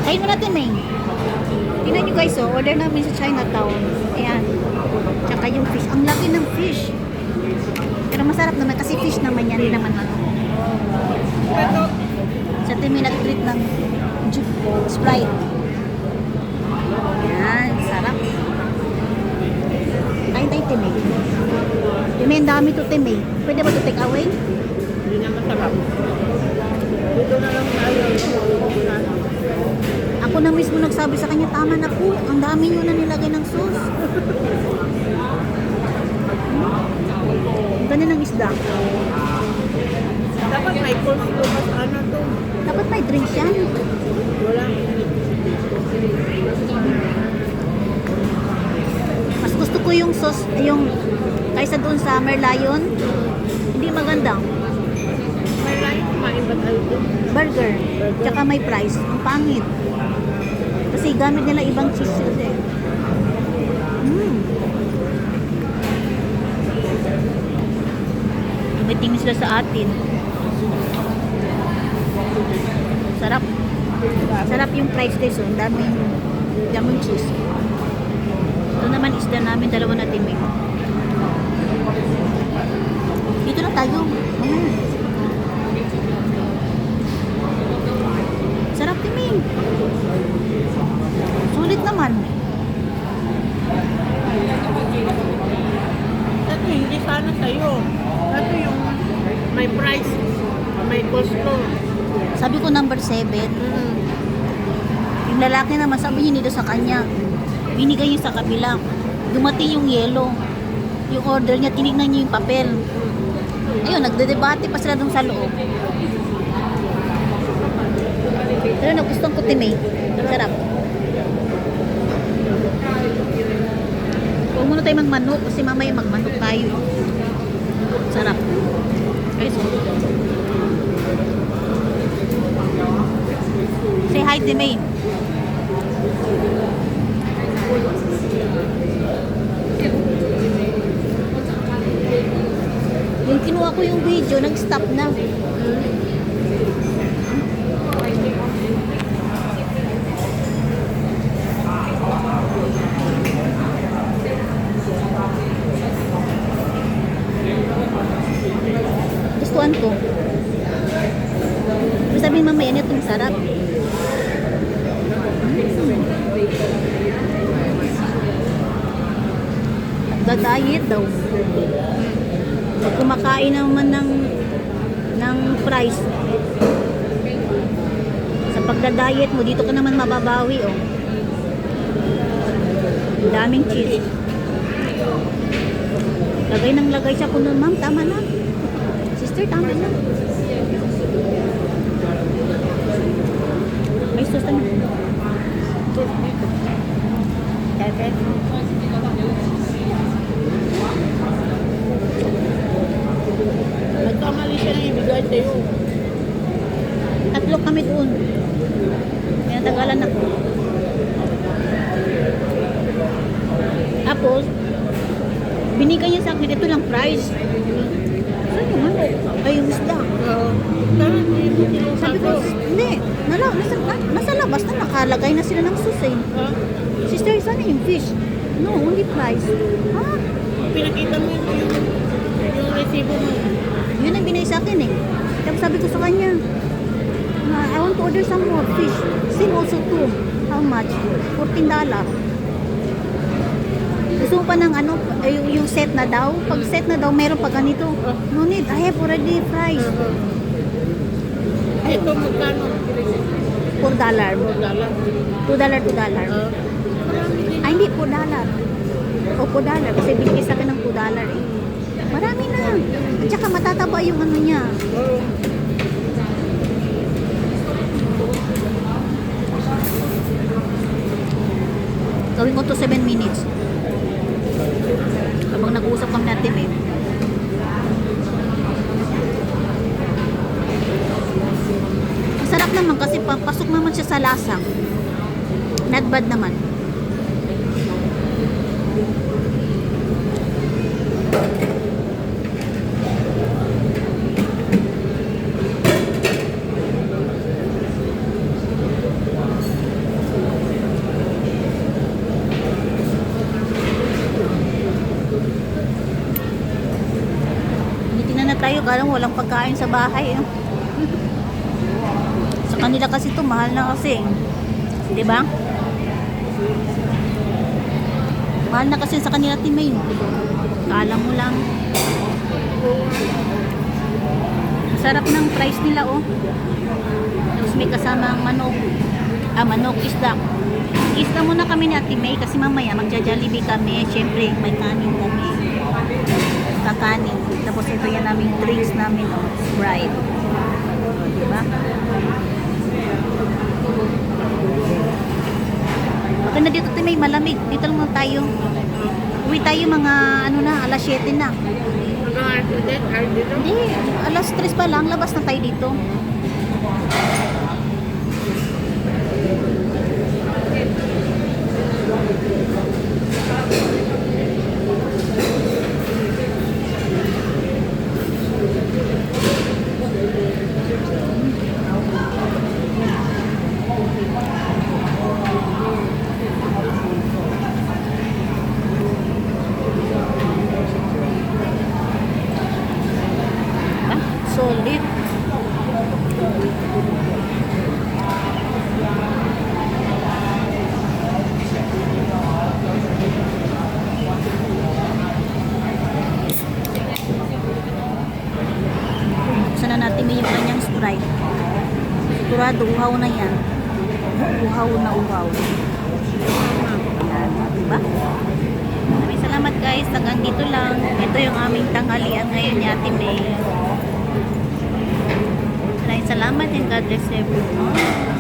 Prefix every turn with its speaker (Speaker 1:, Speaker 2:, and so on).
Speaker 1: Kain mo natin, May. Tingnan nyo guys, oh. Order namin sa Chinatown. Ayan. Tsaka yung fish. Ang laki ng fish. Pero masarap naman kasi fish naman yan. Hindi naman ano. Sa Timmy nag-treat ng Sprite. Ayan. Sarap. Kain tayo, Timmy. Timmy, ang dami to, Timmy. Pwede ba to take away?
Speaker 2: Hindi na masarap. Dito na lang tayo.
Speaker 1: Ako na mismo nagsabi sa kanya, tama na po. Ang dami nyo na nilagay ng sauce. Ganyan ang isda.
Speaker 2: Dapat may coleslaw pa sa ano to.
Speaker 1: Dapat may drinks yan.
Speaker 2: Wala.
Speaker 1: Mas gusto ko yung sauce, yung kaysa doon sa Merlion. Hindi maganda.
Speaker 2: May line, kumain ba tayo doon?
Speaker 1: Burger. Tsaka may price. Ang pangit. Kasi gamit nila ibang cheese kasi. Tumitingin sila sa atin. Sarap. Sarap yung price guys. Oh. Daming cheese. Ito naman isda namin. Dalawa na timing. Dito na tayo. Sarap timing. Sulit naman.
Speaker 2: Ito hindi sana sa'yo. Ito yung may price. May coleslaw.
Speaker 1: Sabi ko number 7. Yung lalaki naman sabi niya nito sa kanya. Binigay niya sa kabila. Dumating yung yellow. Yung order niya, tinignan niya yung papel. Ayun, nagdedebate pa sila dun sa loob. Pero nagustuhan ko timay. Sarap. Huwag muna tayo magmanok kasi mamaya magmanok tayo. Sarap. Okay, so. Say hi, Timay. Yung kinuha ko yung video, nag-stop na. Gustuhan ko. Pero sabihin mamaya na itong sarap. Nagda-diet daw. Pag kumakain naman ng fries, sa pagda-diet mo, dito ka naman mababawi, oh. Daming cheese. Lagay ng lagay siya kung ma'am, tama na. Sister, tama na. May sauce na. Okay.
Speaker 2: Nagkamali siya na ibigay sa'yo.
Speaker 1: Tatlo kami doon. Kaya tagalan ako. Tapos, binigay niya sa akin, ito lang price. Saan yung manok? Ay, yung isda.
Speaker 2: Pero hindi mo tinutang
Speaker 1: Sabi ko, hindi. Nasa labas na nakalagay na sila ng sauce eh. Sister, saan yung fish? No, only price. Ha?
Speaker 2: Pinakita mo yung resibo mo.
Speaker 1: Yun ang binay sa akin eh. Tapos sabi ko sa kanya, I want to order some more fish. Same also too. How much? $14. Gusto mo pa ng ano, yung set na daw? Pag set na daw, meron pa ganito. No need, I have already price.
Speaker 2: Ito magkano?
Speaker 1: $4. $2. Ay, hindi, $4. O, $4. Kasi binigay sa akin ng $2 eh. Marami na. At saka matataba yung ano niya. Gawin ko to 7 minutes. Habang nag-uusap kami natin eh. Masarap naman kasi papasok naman siya sa lasa. Not bad naman. Akala mo walang pagkain sa bahay. Eh. Sa kanila kasi to mahal na kasi. 'Di ba? Mahal na kasi sa kanila Timay. Akala mo lang. Sarap ng price nila oh. Tapos may kasamang manok. Manok, isda. Isda muna kami ni Ate May kasi mamaya magja-Jollibee kami. Siyempre, may kanin kami. Kakanin. Tapos ito yan naming drinks namin oh. Sprite. O, diba? Okay na dito Ate May, malamig. Dito lang muna tayo. Uwi tayo mga alas 7 na. Hindi, alas 3 pa lang, labas na tayo dito. Solid. Sana natin may yung kanyang Sprite. Sigurado, uhaw na yan. Uhaw na uhaw. Yan, diba? Maraming salamat guys. Hanggang dito lang. Ito yung aming tanghalian ngayon ni Ate May. Maraming salamat and God bless everyone.